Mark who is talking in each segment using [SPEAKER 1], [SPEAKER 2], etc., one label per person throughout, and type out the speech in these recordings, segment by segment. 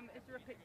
[SPEAKER 1] Is there a pick?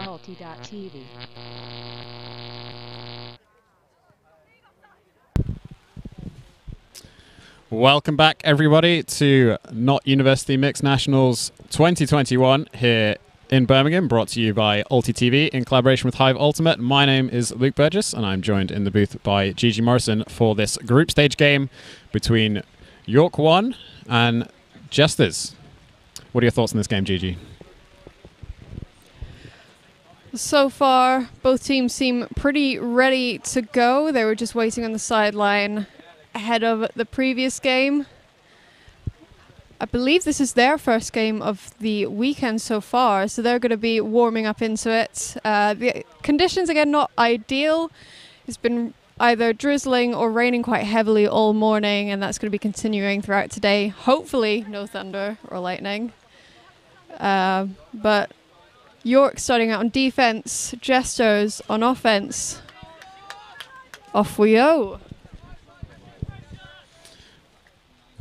[SPEAKER 2] Ulti.TV.
[SPEAKER 3] Welcome back, everybody, to Not University Mixed Nationals 2021 here in Birmingham, brought to you by ulti.TV in collaboration with Hive Ultimate. My name is Luke Burgess, and I'm joined in the booth by Gigi Morrison for this group stage game between York 1 and Jesters. What are your thoughts on this game, Gigi?
[SPEAKER 4] So far, both teams seem pretty ready to go. They were just waiting on the sideline ahead of the previous game. I believe this is their first game of the weekend so far, so they're going to be warming up into it. The conditions, again, not ideal. It's been either drizzling or raining quite heavily all morning, and that's going to be continuing throughout today. Hopefully no thunder or lightning. But York starting out on defense, Jesters on offense. Off we go.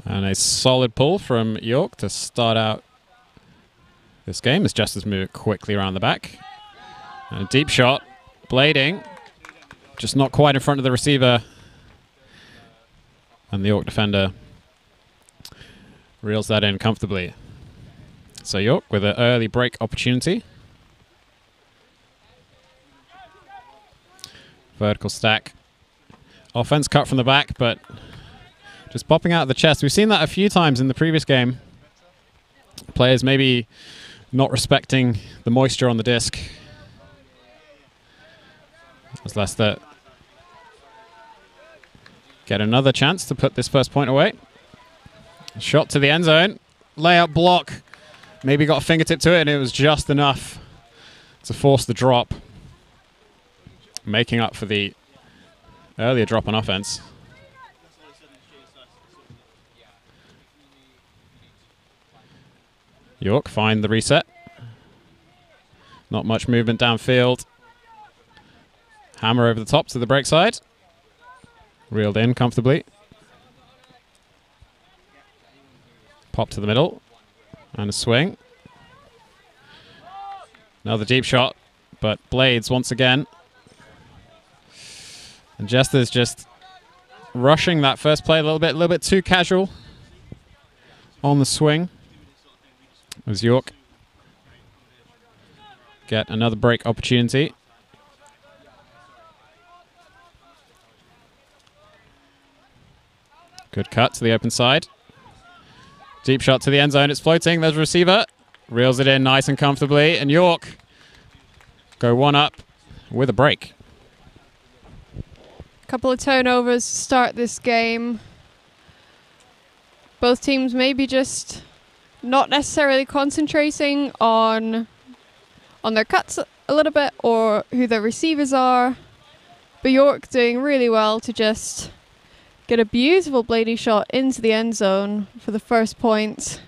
[SPEAKER 3] And a solid pull from York to start out this game as Jesters move quickly around the back. And a deep shot, blading, just not quite in front of the receiver. And the York defender reels that in comfortably. So York with an early break opportunity. Vertical stack. Offense cut from the back, but just popping out of the chest. We've seen that a few times in the previous game. Players maybe not respecting the moisture on the disc. As Leicester get another chance to put this first point away. Shot to the end zone. Layup block. Maybe got a fingertip to it, and it was just enough to force the drop, making up for the earlier drop on offense. York find the reset. Not much movement downfield. Hammer over the top to the break side. Reeled in comfortably. Pop to the middle. And a swing. Another deep shot, but blades once again. And Jesters just rushing that first play a little bit too casual on the swing. As York get another break opportunity. Good cut to the open side. Deep shot to the end zone. It's floating. There's a receiver. Reels it in nice and comfortably. And York go one up with a break.
[SPEAKER 4] Couple of turnovers to start this game. Both teams maybe just not necessarily concentrating on their cuts a little bit or who their receivers are. But York doing really well to just get a beautiful blading shot into the end zone for the first point.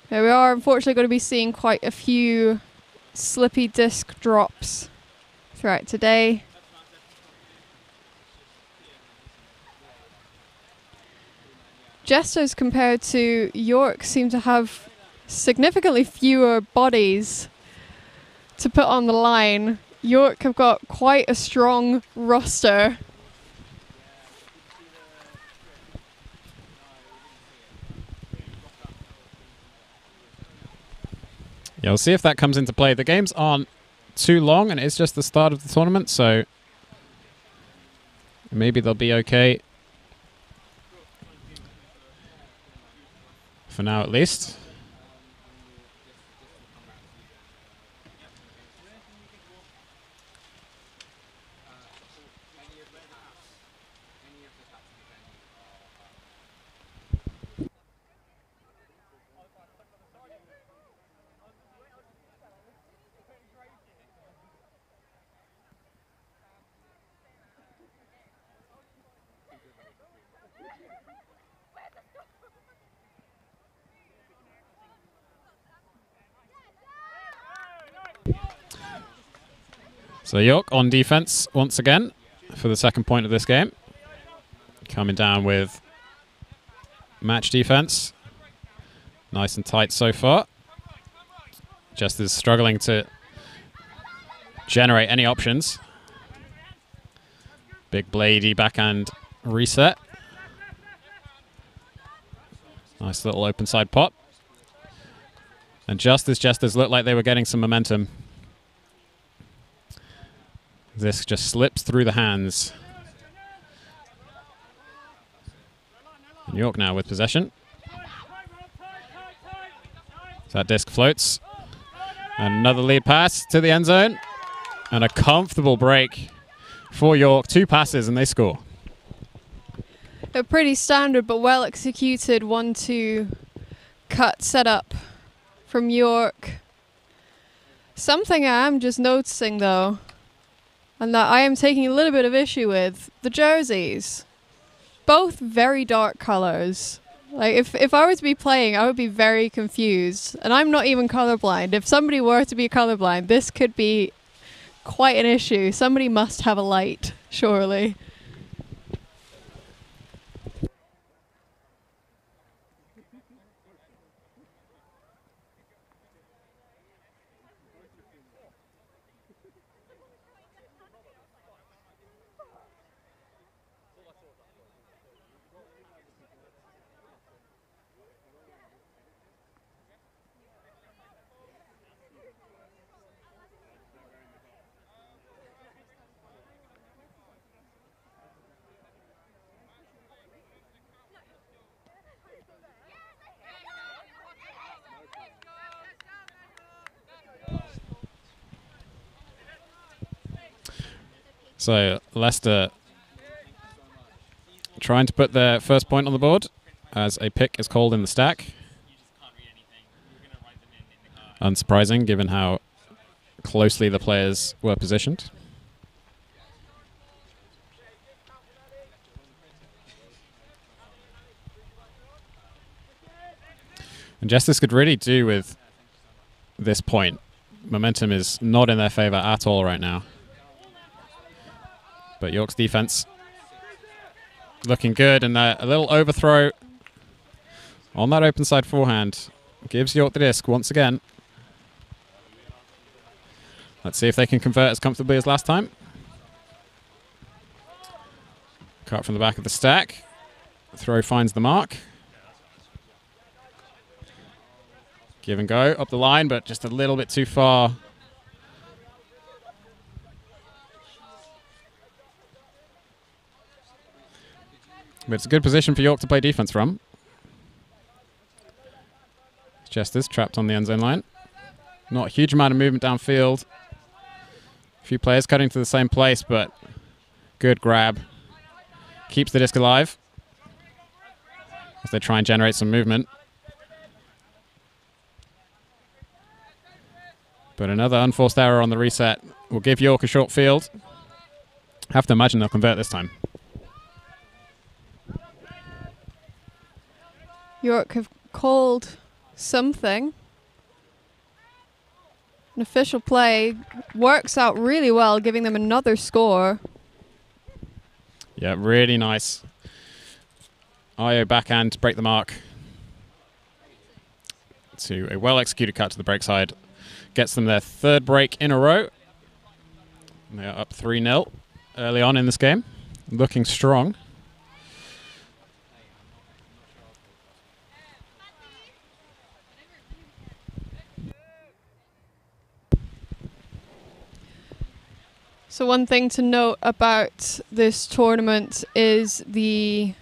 [SPEAKER 4] There we are, unfortunately going to be seeing quite a few slippy disc drops throughout today. Jesters compared to York seem to have significantly fewer bodies to put on the line. York have got quite a strong roster.
[SPEAKER 3] Yeah, we'll see if that comes into play. The games aren't too long, and it's just the start of the tournament, so maybe they'll be okay For now, at least. So York on defense once again for the second point of this game. Coming down with match defense. Nice and tight so far. Jesters struggling to generate any options. Big bladey backhand reset. Nice little open side pop. And just as Jesters looked like they were getting some momentum, this just slips through the hands. And York now with possession. So that disc floats. Another lead pass to the end zone. And a comfortable break for York. 2 passes and they score.
[SPEAKER 4] A pretty standard but well executed 1-2 cut setup from York. Something I am just noticing though, and that I am taking a little bit of issue with, the jerseys. Both very dark colors. Like if I were to be playing, I would be very confused. And I'm not even colorblind. If somebody were to be colorblind, this could be quite an issue. Somebody must have a light, surely.
[SPEAKER 3] So Leicester trying to put their first point on the board as a pick is called in the stack. Unsurprising given how closely the players were positioned. And Jesters could really do with this point. Momentum is not in their favor at all right now. But York's defense looking good, and a little overthrow on that open side forehand gives York the disc once again. Let's see if they can convert as comfortably as last time. Cut from the back of the stack. Throw finds the mark. Give and go up the line, but just a little bit too far. But it's a good position for York to play defense from. Jesters trapped on the end zone line. Not a huge amount of movement downfield. A few players cutting to the same place, but good grab. Keeps the disc alive as they try and generate some movement. But another unforced error on the reset will give York a short field. Have to imagine they'll convert this time.
[SPEAKER 4] York have called something. An official play works out really well, giving them another score.
[SPEAKER 3] Yeah, really nice. IO backhand to break the mark. To a well-executed cut to the break side. Gets them their 3rd break in a row. They are up 3-0 early on in this game. Looking strong.
[SPEAKER 4] So one thing to note about this tournament is the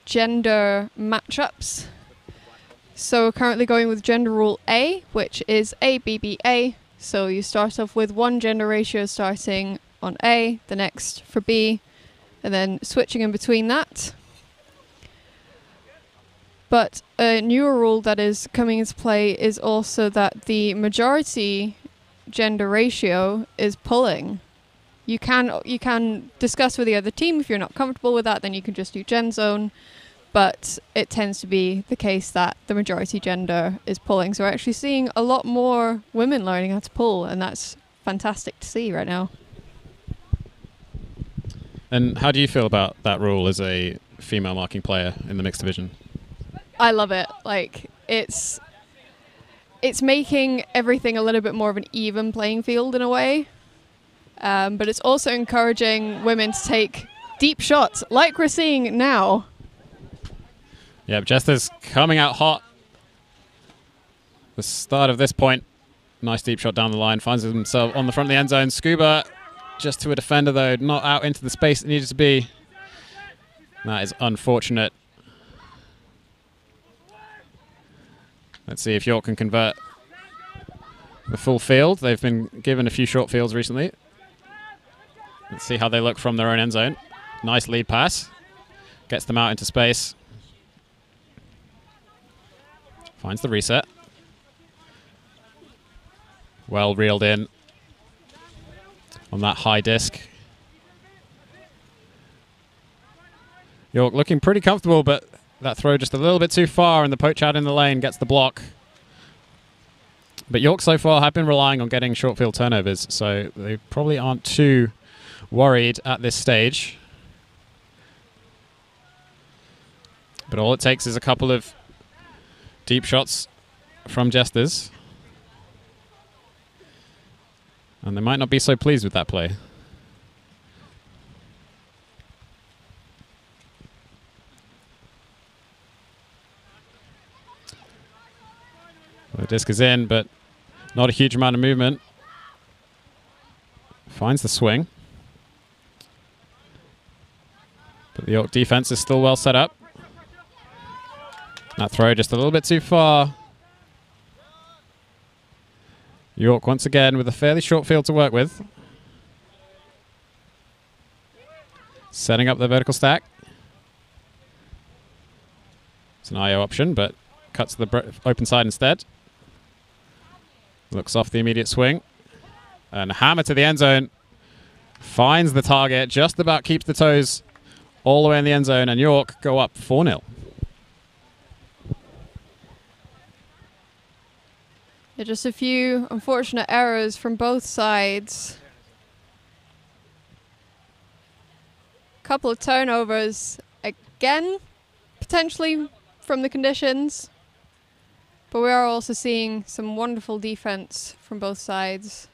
[SPEAKER 4] gender matchups. So we're currently going with gender rule A, which is ABBA. So you start off with one gender ratio starting on A, the next for B, and then switching in between that. But a newer rule that is coming into play is also that the majority gender ratio is pulling. You can discuss with the other team. If you're not comfortable with that, then you can just do gen zone. But it tends to be the case that the majority gender is pulling. So we're actually seeing a lot more women learning how to pull, and that's fantastic to see right now.
[SPEAKER 3] And how do you feel about that rule as a female marking player in the mixed division?
[SPEAKER 4] I love it. Like, it's making everything a little bit more of an even playing field in a way. But it's also encouraging women to take deep shots, like we're seeing now.
[SPEAKER 3] Yeah, Jesters coming out hot. The start of this point. Nice deep shot down the line. Finds himself on the front of the end zone. Scuba just to a defender, though. Not out into the space it needed to be. That is unfortunate. Let's see if York can convert the full field. They've been given a few short fields recently. Let's see how they look from their own end zone. Nice lead pass. Gets them out into space. Finds the reset. Well reeled in on that high disc. York looking pretty comfortable, but that throw just a little bit too far, and the poach out in the lane gets the block. But York so far have been relying on getting short field turnovers, so they probably aren't too worried at this stage. But all it takes is a couple of deep shots from Jesters, and they might not be so pleased with that play. The disc is in, but not a huge amount of movement. Finds the swing. But the York defense is still well set up. That throw just a little bit too far. York once again with a fairly short field to work with. Setting up the vertical stack. It's an IO option, but cuts to the open side instead. Looks off the immediate swing. And hammer to the end zone. Finds the target, just about keeps the toes all the way in the end zone, and York go up 4-0.
[SPEAKER 4] Yeah, just a few unfortunate errors from both sides. Couple of turnovers again, potentially from the conditions. But we are also seeing some wonderful defense from both sides.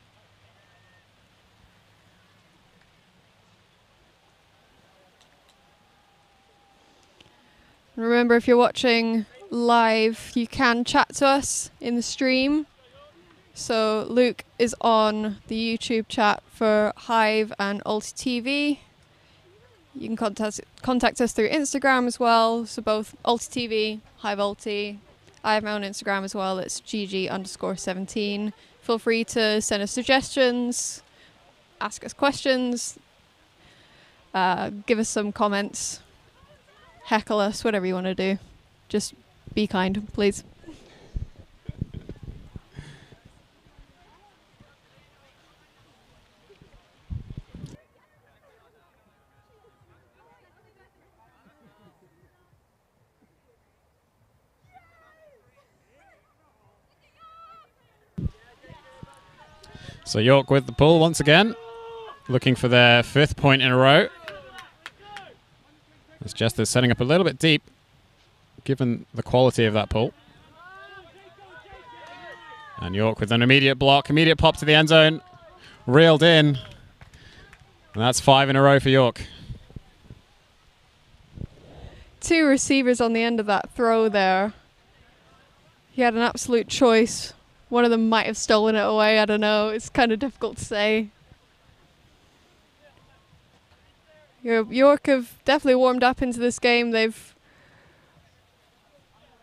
[SPEAKER 4] Remember, if you're watching live, you can chat to us in the stream. So Luke is on the YouTube chat for Hive and ulti.TV. You can contact us through Instagram as well. So both ulti.TV, Hive ulti. I have my own Instagram as well. It's gg_17. Feel free to send us suggestions, ask us questions, give us some comments, heckle us, whatever you want to do. Just be kind, please.
[SPEAKER 3] So York with the pull once again, looking for their 5th point in a row. As Jesters setting up a little bit deep, given the quality of that pull. And York with an immediate block, immediate pop to the end zone, reeled in. And that's 5 in a row for York.
[SPEAKER 4] 2 receivers on the end of that throw there. He had an absolute choice. One of them might have stolen it away, I don't know. It's kind of difficult to say. York have definitely warmed up into this game. They've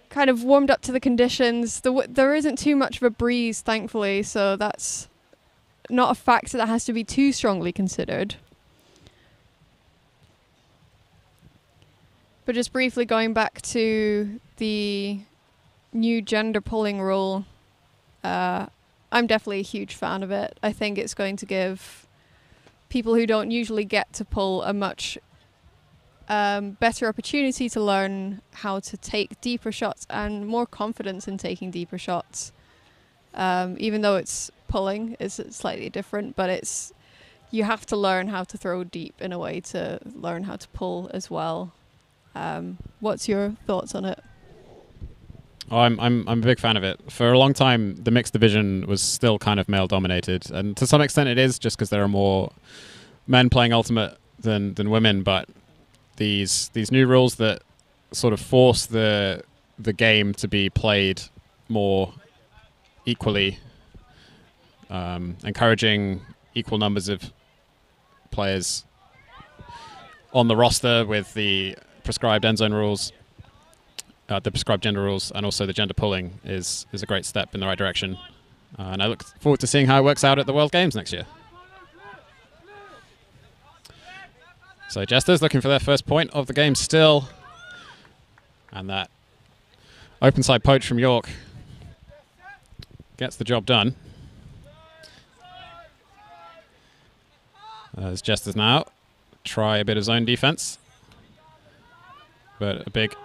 [SPEAKER 4] kind of warmed up to the conditions. There isn't too much of a breeze, thankfully, so that's not a factor that has to be too strongly considered. But just briefly going back to the new gender pulling rule, I'm definitely a huge fan of it. I think it's going to give people who don't usually get to pull a much better opportunity to learn how to take deeper shots and more confidence in taking deeper shots. Even though it's pulling, it's slightly different, but you have to learn how to throw deep in a way to learn how to pull as well. What's your thoughts on it?
[SPEAKER 3] Oh, I'm a big fan of it. For a long time, the mixed division was still kind of male dominated, and to some extent it is, just because there are more men playing Ultimate than women. But these new rules that sort of force the game to be played more equally, encouraging equal numbers of players on the roster with the prescribed end zone rules. The prescribed gender rules and also the gender pulling is a great step in the right direction. And I look forward to seeing how it works out at the World Games next year. So Jesters looking for their first point of the game still. And that open side poach from York gets the job done. As Jesters now try a bit of zone defense. But a big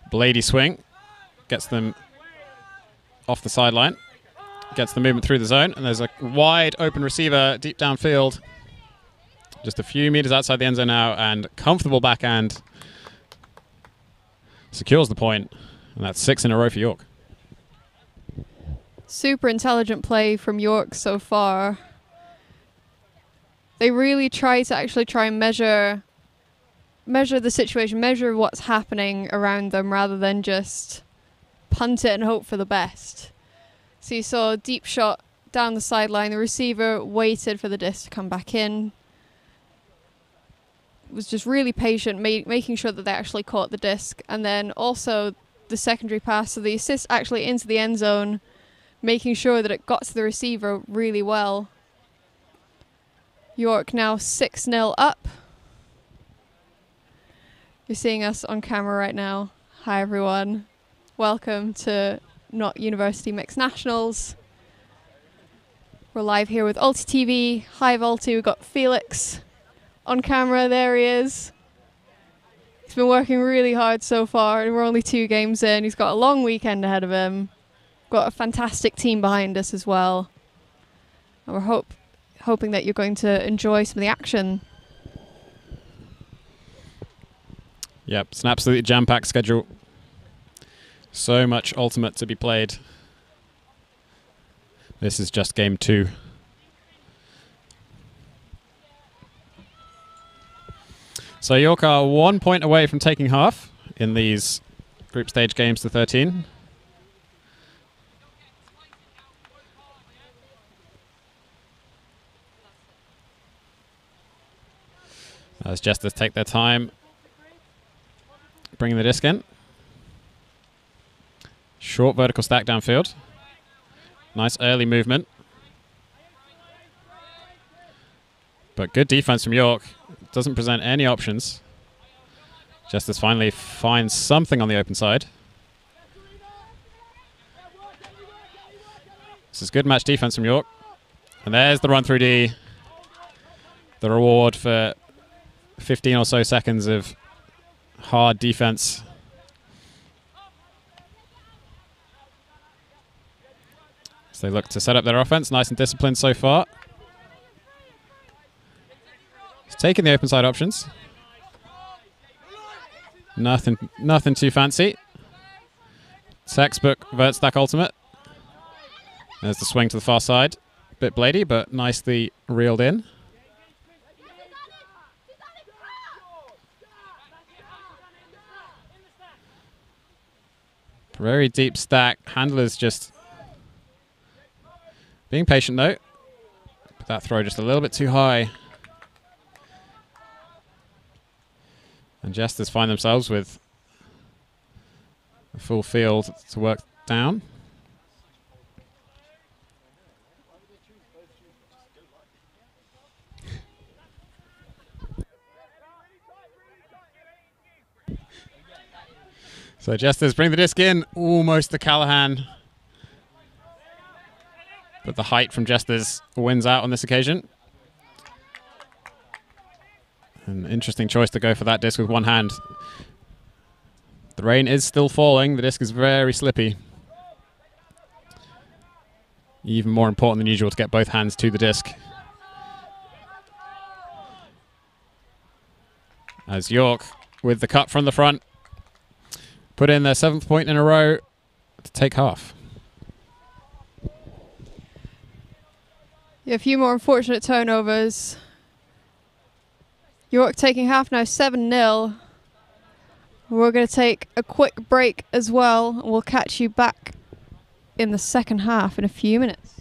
[SPEAKER 3] Blady swing gets them off the sideline, gets the movement through the zone, and there's a wide open receiver deep downfield, just a few meters outside the end zone now, and comfortable backhand secures the point, and that's 6 in a row for York.
[SPEAKER 4] Super intelligent play from York so far. They really try and measure the situation, measure what's happening around them rather than just punt it and hope for the best. So you saw a deep shot down the sideline. The receiver waited for the disc to come back in. Was just really patient, making sure that they actually caught the disc. And then also the secondary pass, so the assist actually into the end zone, making sure that it got to the receiver really well. York now 6-0 up. You're seeing us on camera right now. Hi everyone. Welcome to Not University Mixed Nationals. We're live here with ulti.TV. Hi Ulti, we've got Felix on camera. There he is. He's been working really hard so far, and we're only 2 games in. He's got a long weekend ahead of him. Got a fantastic team behind us as well. And we're hoping that you're going to enjoy some of the action.
[SPEAKER 3] Yep, it's an absolutely jam-packed schedule. So much Ultimate to be played. This is just game 2. So York are 1 point away from taking half in these group stage games to 13. As Jesters take their time bringing the disc in. Short vertical stack downfield. Nice early movement. But good defense from York. Doesn't present any options. Jesters finally finds something on the open side. This is good match defense from York. And there's the run through D. The reward for 15 or so seconds of hard defense. So they look to set up their offense. Nice and disciplined so far. He's taking the open side options. Nothing too fancy. Textbook vert stack ultimate. There's the swing to the far side. Bit blady, but nicely reeled in. Very deep stack. Handler's just being patient though. But that throw just a little bit too high. And Jesters find themselves with full field to work down. So Jesters bring the disc in, almost to Callahan. But the height from Jesters wins out on this occasion. An interesting choice to go for that disc with one hand. The rain is still falling. The disc is very slippy. Even more important than usual to get both hands to the disc. As York, with the cut from the front, put in their 7th point in a row to take half.
[SPEAKER 4] Yeah, a few more unfortunate turnovers. York taking half now, 7-0. We're going to take a quick break as well. We'll catch you back in the second half in a few minutes.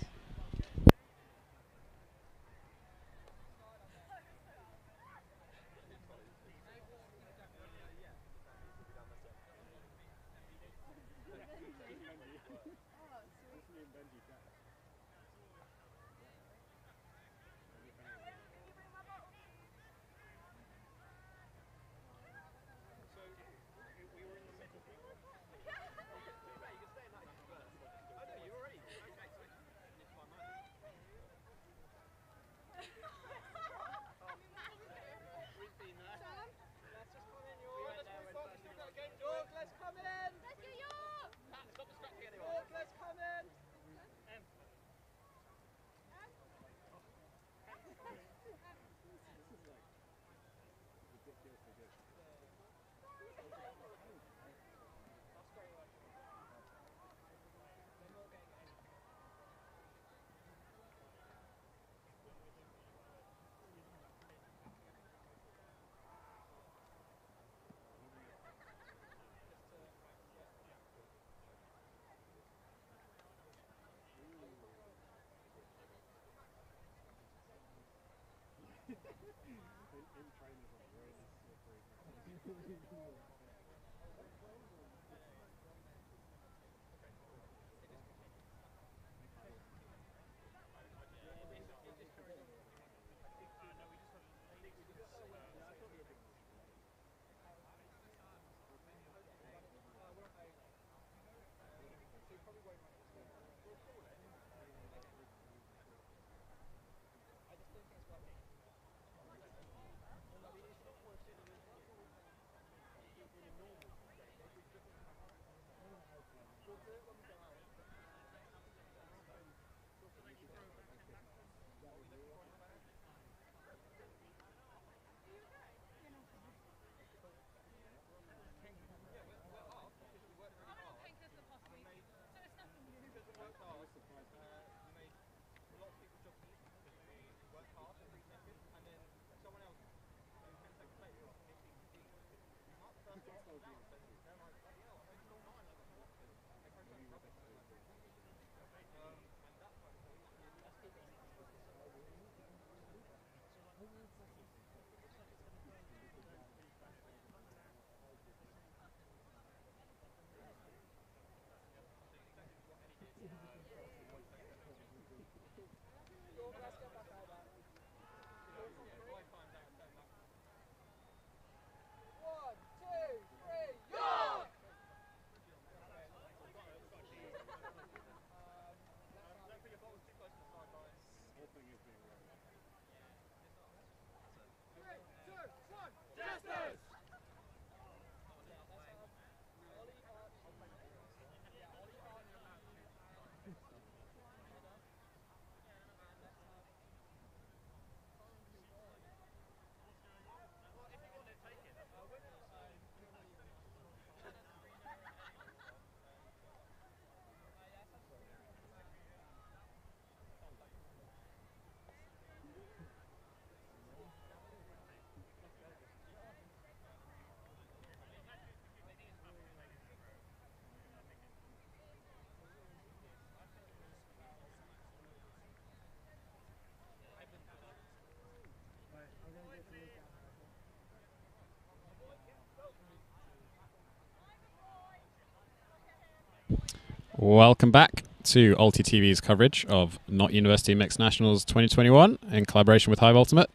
[SPEAKER 3] Welcome back to ulti.TV's coverage of Not University Mixed Nationals 2021 in collaboration with Hive Ultimate.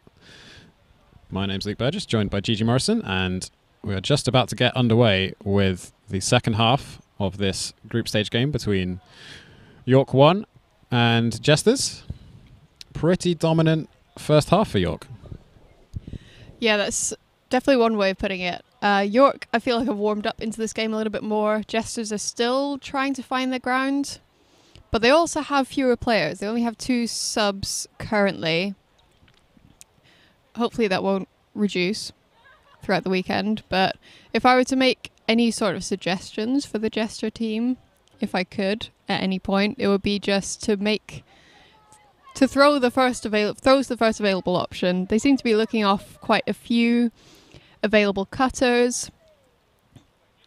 [SPEAKER 3] My name's Luke Burgess, joined by Gigi Morrison, and we are just about to get underway with the second half of this group stage game between York 1 and Jesters. Pretty dominant first half for York.
[SPEAKER 4] Yeah, that's definitely one way of putting it. York, I feel like, have warmed up into this game a little bit more. Jesters are still trying to find their ground, but they also have fewer players. They only have 2 subs currently. Hopefully that won't reduce throughout the weekend, but if I were to make any sort of suggestions for the Jester team, if I could at any point, it would be just to throw the first available option. They seem to be looking off quite a few available cutters,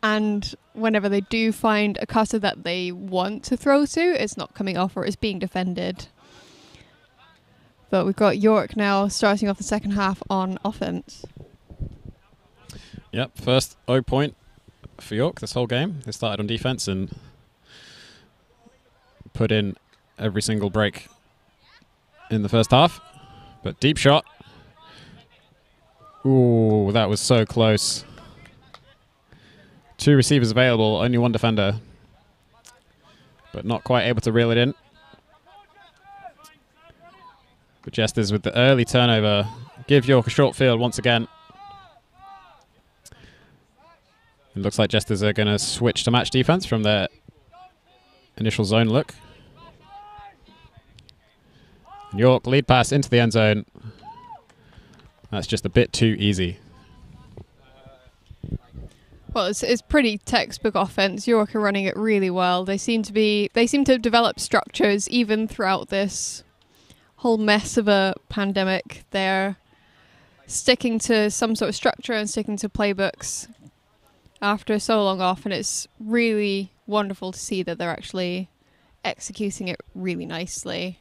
[SPEAKER 4] and whenever they do find a cutter that they want to throw to, it's not coming off or it's being defended. But we've got York now starting off the second half on offense.
[SPEAKER 3] Yep, first 0 point for York this whole game. They started on defense and put in every single break in the first half. But deep shot. Ooh, that was so close. 2 receivers available, only 1 defender. But not quite able to reel it in. But Jesters with the early turnover give York a short field once again. It looks like Jesters are going to switch to match defense from their initial zone look. And York lead pass into the end zone. That's just a bit too easy.
[SPEAKER 4] Well, it's pretty textbook offense. York are running it really well. They seem to have developed structures even throughout this whole mess of a pandemic. They're sticking to some sort of structure and sticking to playbooks after so long off, and it's really wonderful to see that they're actually executing it really nicely.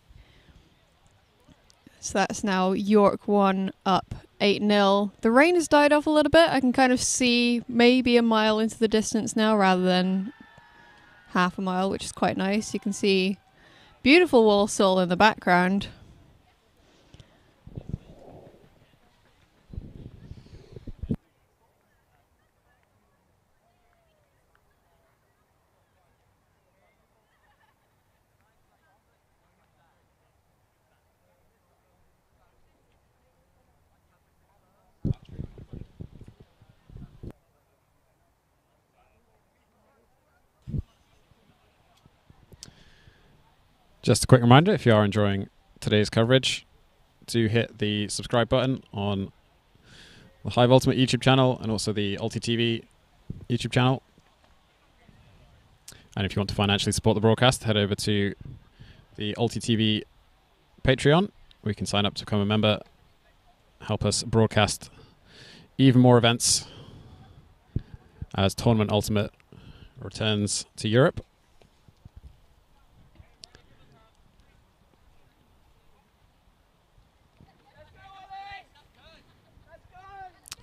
[SPEAKER 4] So that's now York 1 up 8-0. The rain has died off a little bit. I can kind of see maybe a mile into the distance now rather than half a mile, which is quite nice. You can see beautiful Walsall in the background.
[SPEAKER 3] Just a quick reminder, if you are enjoying today's coverage, do hit the subscribe button on the Hive Ultimate YouTube channel and also the ulti.TV YouTube channel. And if you want to financially support the broadcast, head over to the ulti.TV Patreon. We can sign up to become a member, help us broadcast even more events as Tournament Ultimate returns to Europe.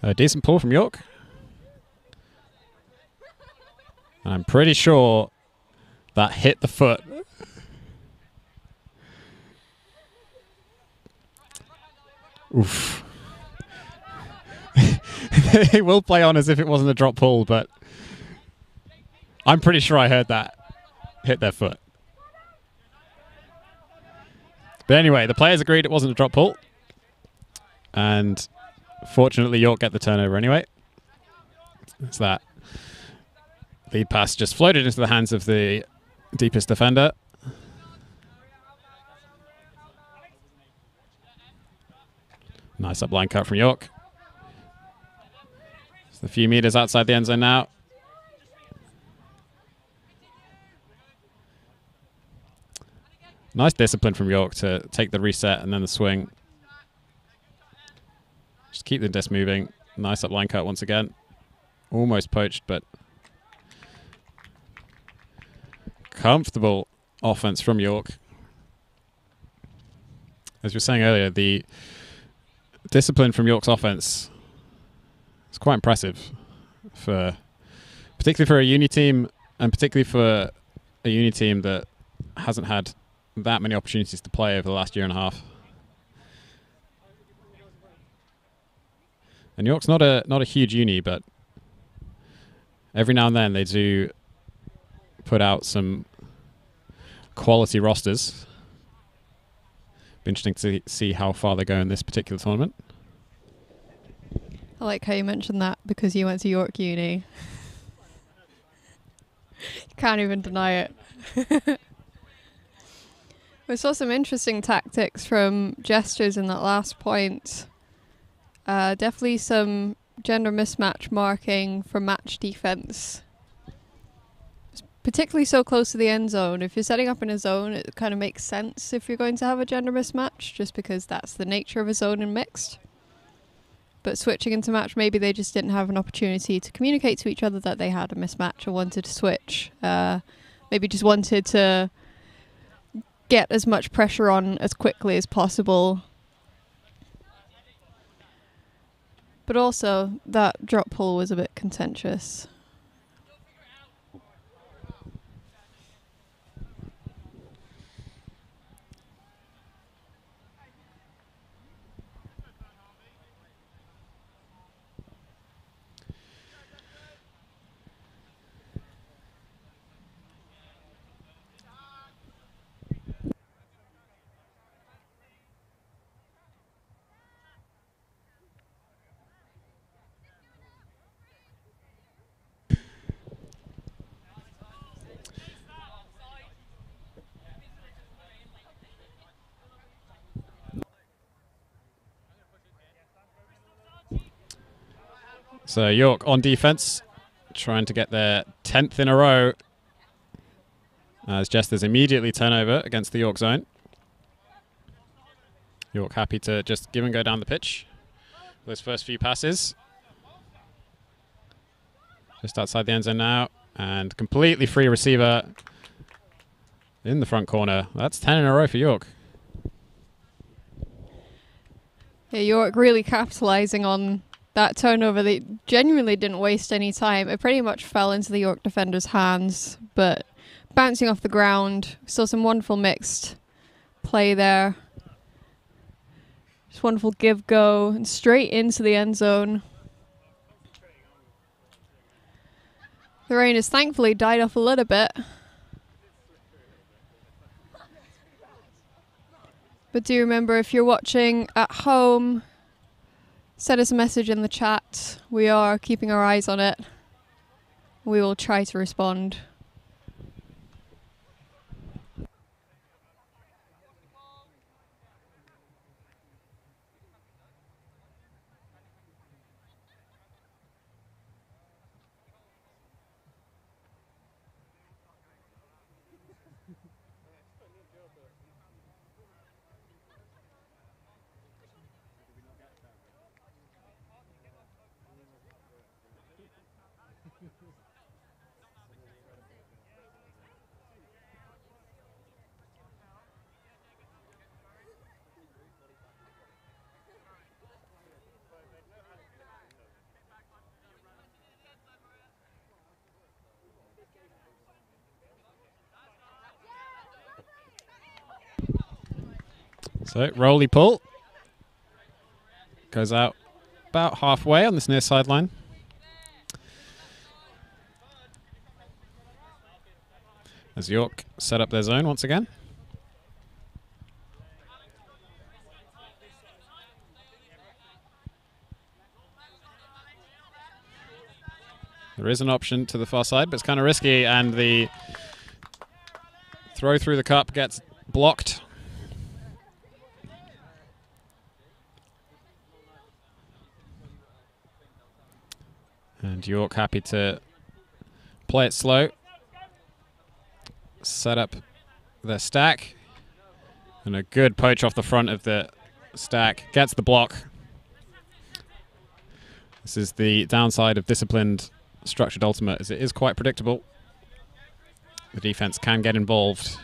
[SPEAKER 3] A decent pull from York. And I'm pretty sure that hit the foot. Oof. They will play on as if it wasn't a drop pull, but I'm pretty sure I heard that hit their foot. But anyway, the players agreed it wasn't a drop pull. And fortunately, York get the turnover anyway. It's that lead pass just floated into the hands of the deepest defender. Nice up line cut from York. Just a few meters outside the end zone now. Nice discipline from York to take the reset and then the swing. Just keep the disc moving. Nice up line cut once again. Almost poached, but comfortable offense from York. As we were saying earlier, the discipline from York's offense is quite impressive, particularly for a uni team and particularly for a uni team that hasn't had that many opportunities to play over the last year and a half. And York's not a huge uni, but every now and then they do put out some quality rosters. Be interesting to see how far they go in this particular tournament.
[SPEAKER 4] I like how you mentioned that because you went to York Uni. You can't even deny it. We saw some interesting tactics from Jesters in that last point. Definitely some gender mismatch marking for match defense. Particularly so close to the end zone. If you're setting up in a zone, it kind of makes sense if you're going to have a gender mismatch, just because that's the nature of a zone in mixed. But switching into match, maybe they just didn't have an opportunity to communicate to each other that they had a mismatch or wanted to switch. Maybe just wanted to get as much pressure on as quickly as possible. But also, that drop pull was a bit contentious.
[SPEAKER 3] So York on defense, trying to get their 10th in a row as Jesters immediately turn over against the York zone. York happy to just give and go down the pitch. Those first few passes. Just outside the end zone now, and completely free receiver in the front corner. That's 10 in a row for York.
[SPEAKER 4] Yeah, York really capitalising on that turnover. They genuinely didn't waste any time. It pretty much fell into the York defenders' hands, but bouncing off the ground. Saw some wonderful mixed play there. Just wonderful give-go and straight into the end zone. The rain has thankfully died off a little bit. But do remember, if you're watching at home, send us a message in the chat. We are keeping our eyes on it. We will try to respond.
[SPEAKER 3] So, rolly pull. Goes out about halfway on this near sideline. As York set up their zone once again. There is an option to the far side, but it's kind of risky, and the throw through the cup gets blocked. And York happy to play it slow. Set up their stack. And a good poach off the front of the stack. Gets the block. This is the downside of disciplined structured ultimate, as it is quite predictable. The defense can get involved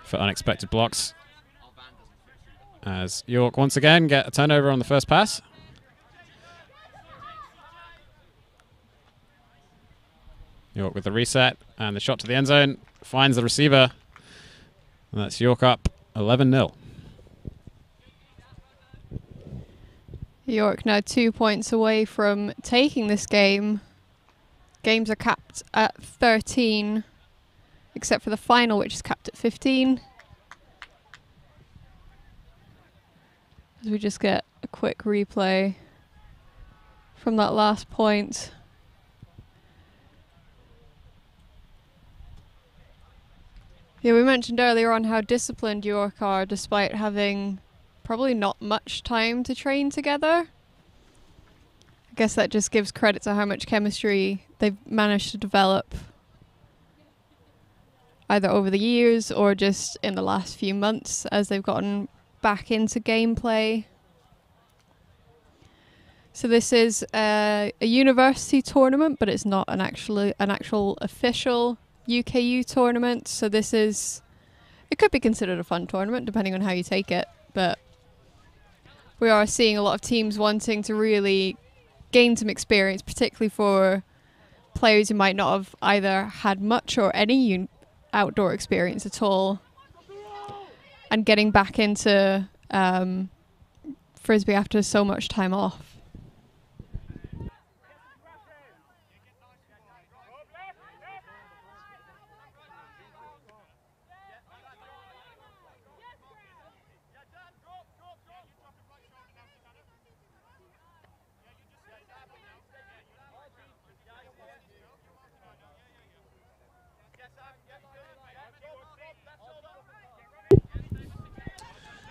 [SPEAKER 3] for unexpected blocks. As York once again get a turnover on the first pass. York with the reset, and the shot to the end zone finds the receiver. And that's York up 11-0.
[SPEAKER 4] York now 2 points away from taking this game. Games are capped at 13, except for the final, which is capped at 15. As we just get a quick replay from that last point. Yeah, we mentioned earlier on how disciplined York are despite having probably not much time to train together. I guess that just gives credit to how much chemistry they've managed to develop either over the years or just in the last few months as they've gotten back into gameplay. So this is a university tournament, but it's not an actual official UKU tournament. So this is, it could be considered a fun tournament depending on how you take it, but we are seeing a lot of teams wanting to really gain some experience, particularly for players who might not have either had much or any outdoor experience at all, and getting back into Frisbee after so much time off.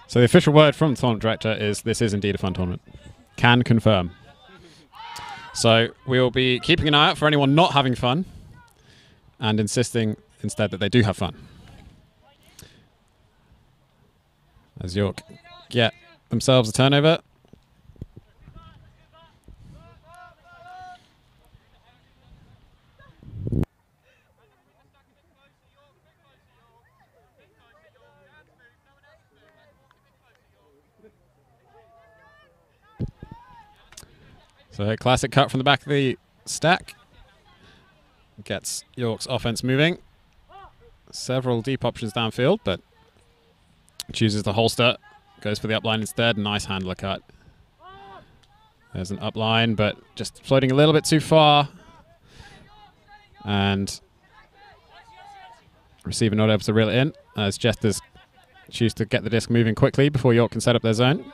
[SPEAKER 3] So the official word from the tournament director is this is indeed a fun tournament. Can confirm. So we will be keeping an eye out for anyone not having fun and insisting instead that they do have fun. As York get themselves a turnover. So a classic cut from the back of the stack. Gets York's offense moving. Several deep options downfield, but chooses the holster. Goes for the upline instead. Nice handler cut. There's an upline, but just floating a little bit too far. And receiver not able to reel it in, as Jesters choose to get the disc moving quickly before York can set up their zone.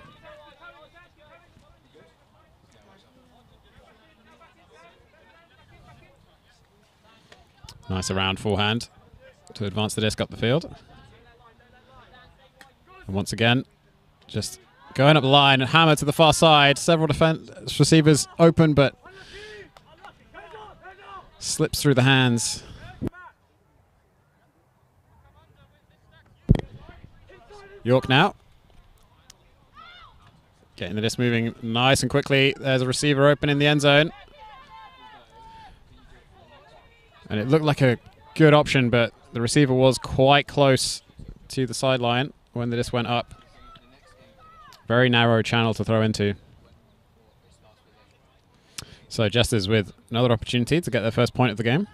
[SPEAKER 3] Nice around forehand to advance the disc up the field. And once again, just going up the line and hammer to the far side. Several defense receivers open, but slips through the hands. York now. Getting the disc moving nice and quickly. There's a receiver open in the end zone. And it looked like a good option, but the receiver was quite close to the sideline when the disc went up. Very narrow channel to throw into. So Jesters with another opportunity to get their first point of the game.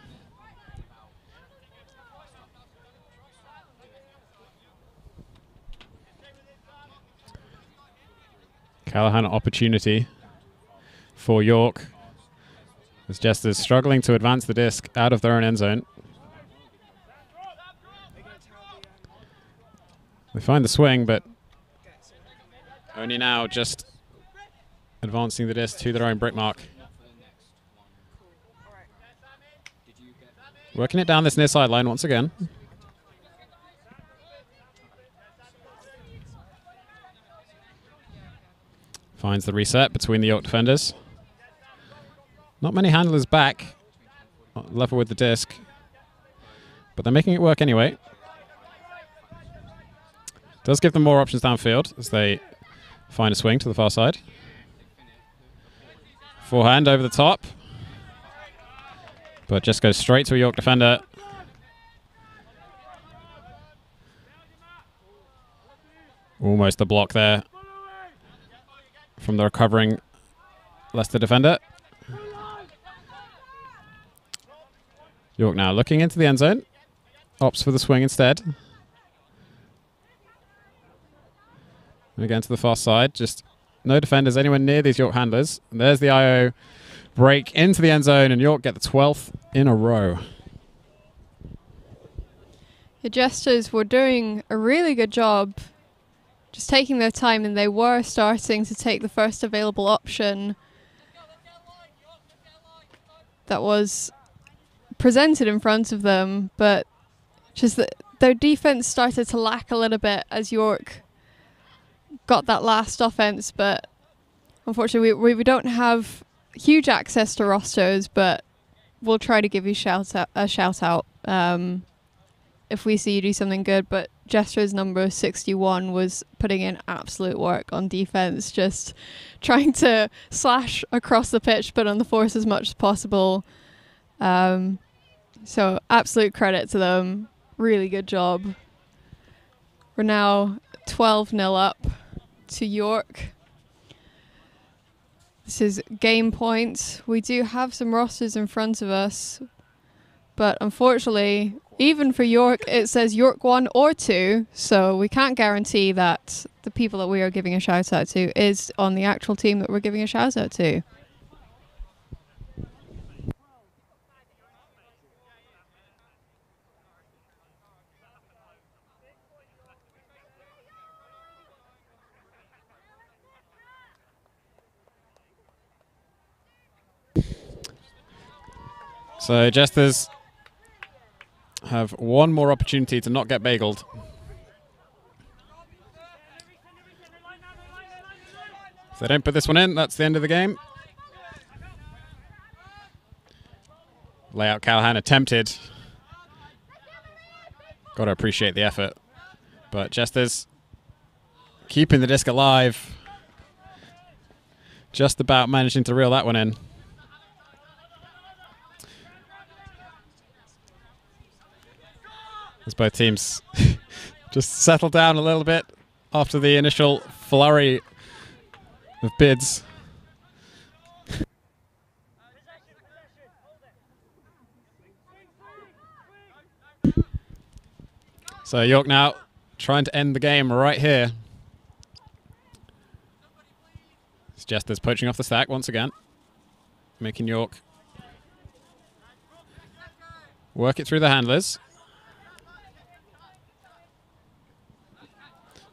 [SPEAKER 3] Callahan opportunity for York. As Jesters struggling to advance the disc out of their own end zone. They find the swing, but only now just advancing the disc to their own brick mark. Working it down this near sideline once again. Finds the reset between the York defenders. Not many handlers back, level with the disc, but they're making it work anyway. Does give them more options downfield as they find a swing to the far side. Forehand over the top, but just goes straight to a York defender. Almost a block there from the recovering Leicester defender. York now looking into the end zone. Opts for the swing instead. And again to the far side. Just no defenders anywhere near these York handlers. And there's the IO break into the end zone, and York get the 12th in a row.
[SPEAKER 4] The Jesters were doing a really good job just taking their time, and they were starting to take the first available option that was presented in front of them, but just that their defense started to lack a little bit as York got that last offense. But unfortunately we don't have huge access to rosters, but we'll try to give you a shout out if we see you do something good. But Jesters number 61 was putting in absolute work on defense, just trying to slash across the pitch but on the force as much as possible. So absolute credit to them. Really good job. We're now 12-0 up to York. This is game point. We do have some rosters in front of us, but unfortunately, even for York, it says York 1 or 2, so we can't guarantee that the people that we are giving a shout out to is on the actual team that we're giving a shout out to.
[SPEAKER 3] So Jesters have one more opportunity to not get bageled. If they don't put this one in, that's the end of the game. Layout Callahan attempted. Got to appreciate the effort. But Jesters keeping the disc alive. Just about managing to reel that one in. As both teams just settle down a little bit after the initial flurry of bids. So York now trying to end the game right here. It's Jesters poaching off the stack once again, making York work it through the handlers.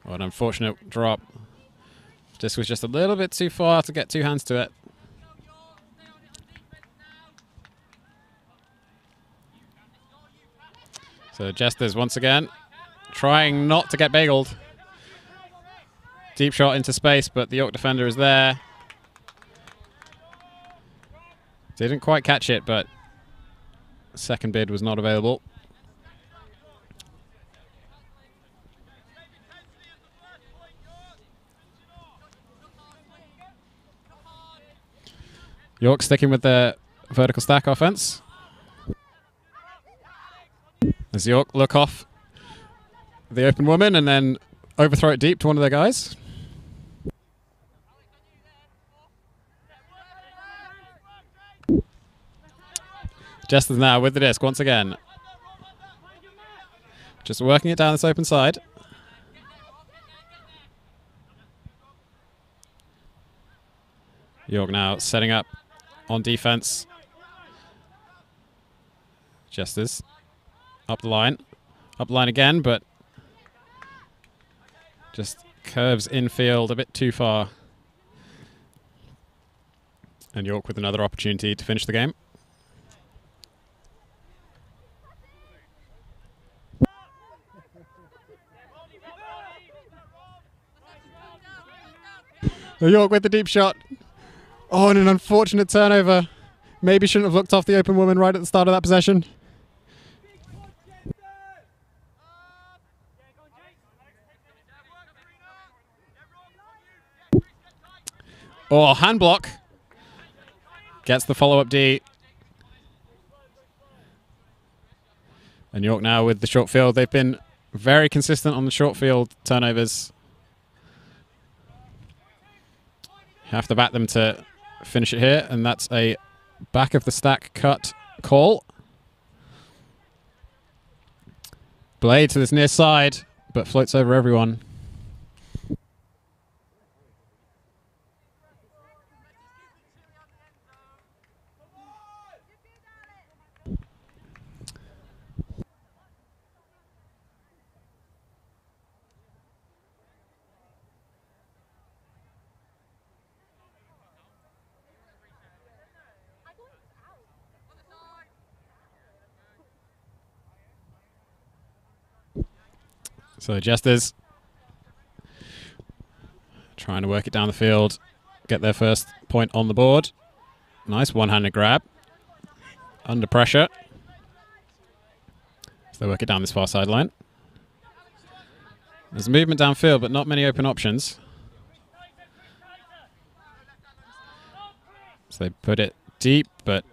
[SPEAKER 3] Oh, an unfortunate drop. Disc was just a little bit too far to get two hands to it. So Jesters once again trying not to get bageled. Deep shot into space, but the York defender is there. Didn't quite catch it, but second bid was not available. York sticking with their vertical stack offense. As York look off the open woman and then overthrow it deep to one of their guys. Jesters now with the disc once again. Just working it down this open side. York now setting up on defense. Jesters up the line again, but just curves infield a bit too far. And York with another opportunity to finish the game. York with the deep shot. Oh, and an unfortunate turnover. Maybe shouldn't have looked off the open woman right at the start of that possession. Oh, hand block. Gets the follow-up D. And York now with the short field. They've been very consistent on the short field turnovers. Have to back them to finish it here, and that's a back of the stack cut call. Blade to this near side, but floats over everyone. So Jesters trying to work it down the field, get their first point on the board. Nice one-handed grab. Under pressure. So they work it down this far sideline. There's movement downfield, but not many open options. So they put it deep, but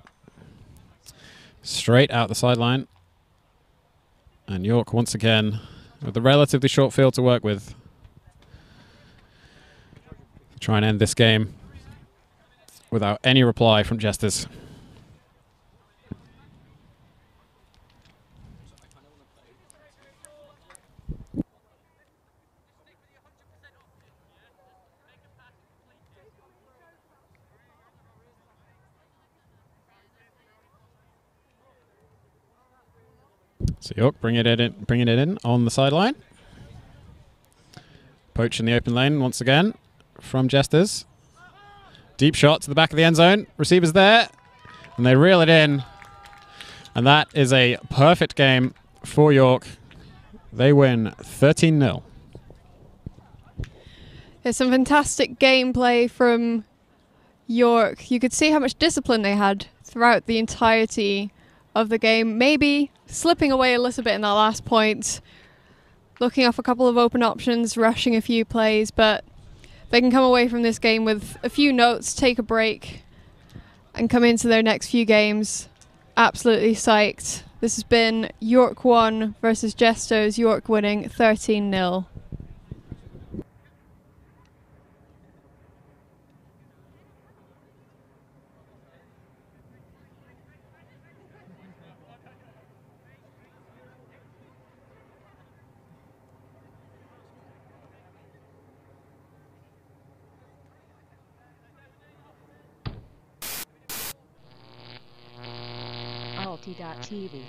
[SPEAKER 3] straight out the sideline. And York once again with a relatively short field to work with. Try and end this game without any reply from Jesters. So York bringing it in on the sideline. Poach in the open lane once again from Jesters. Deep shot to the back of the end zone. Receivers there, and they reel it in. And that is a perfect game for York. They win 13-0.
[SPEAKER 4] There's some fantastic gameplay from York. You could see how much discipline they had throughout the entirety of the game. Maybe slipping away a little bit in that last point, looking off a couple of open options, rushing a few plays, but they can come away from this game with a few notes, take a break, and come into their next few games absolutely psyched. This has been York 1 versus Jesters, York winning 13-0.
[SPEAKER 1] ulti.TV.